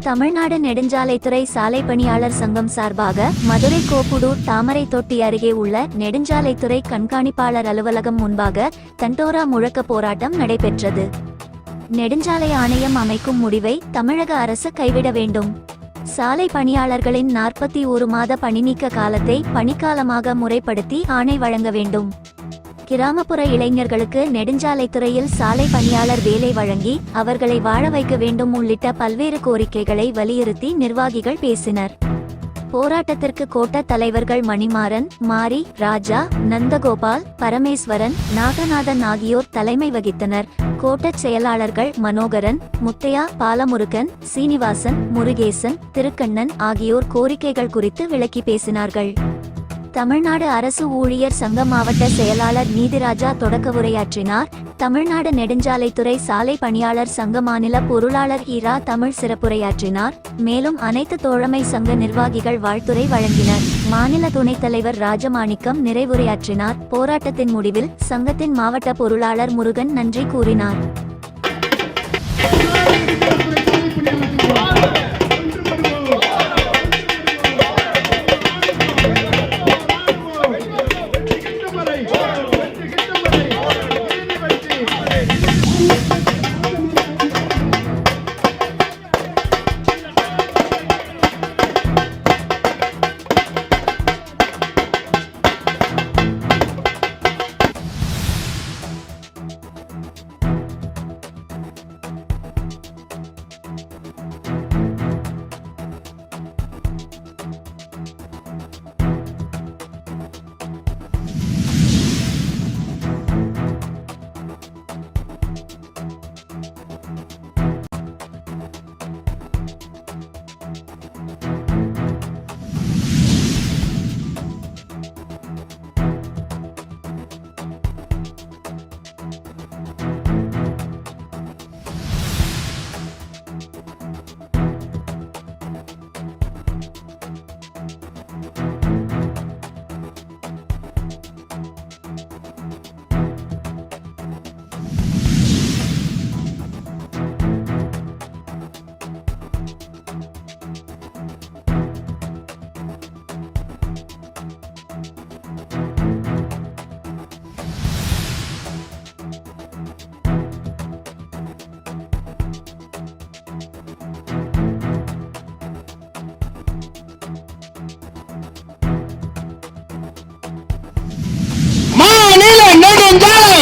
தமிழ்நாடு நெடுஞ்சாலைத்துறை சாலை பணியாளர் சங்கம் சார்பாக மதுரை கோப்புடூர் தாமரை தொட்டி அருகே உள்ள நெடுஞ்சாலைத்துறை கண்காணிப்பாளர் அலுவலகம் முன்பாக தண்டோரா முழக்க போராட்டம் நடைபெற்றது. நெடுஞ்சாலை ஆணையம் அமைக்கும் முடிவை தமிழக அரசு கைவிட வேண்டும். சாலை பணியாளர்களின் 41 மாத பணிநீக்க காலத்தை பணிக்காலமாக முறைப்படுத்தி ஆணை வழங்க வேண்டும். கிராமப்புற இளைஞர்களுக்கு நெடுஞ்சாலைத்துறையில் சாலை பணியாளர் வேலை வழங்கி அவர்களை வாழ வைக்க வேண்டும் உள்ளிட்ட பல்வேறு கோரிக்கைகளை வலியுறுத்தி நிர்வாகிகள் பேசினர். போராட்டத்திற்கு கோட்ட தலைவர்கள் மணிமாறன், மாரி, ராஜா, நந்தகோபால், பரமேஸ்வரன், நாகநாதன் ஆகியோர் தலைமை வகித்தனர். கோட்டச் செயலாளர்கள் மனோகரன், முத்தையா, பாலமுருகன், சீனிவாசன், முருகேசன், திருக்கண்ணன் ஆகியோர் கோரிக்கைகள் குறித்து விளக்கி பேசினார்கள். தமிழ்நாடு அரசு ஊழியர் சங்க மாவட்ட செயலாளர் நீதிராஜா தொடக்க உரையாற்றினார். தமிழ்நாடு நெடுஞ்சாலைத்துறை சாலை பணியாளர் சங்க மாநில பொருளாளர் இரா தமிழ் சிறப்புரையாற்றினார். மேலும் அனைத்து தோழமை சங்க நிர்வாகிகள் வாழ்த்துரை வழங்கினர். மாநில துணைத் தலைவர் ராஜமாணிக்கம் நிறைவுரையாற்றினார். போராட்டத்தின் முடிவில் சங்கத்தின் மாவட்ட பொருளாளர் முருகன் நன்றி கூறினார். நெடுஞ்சாலை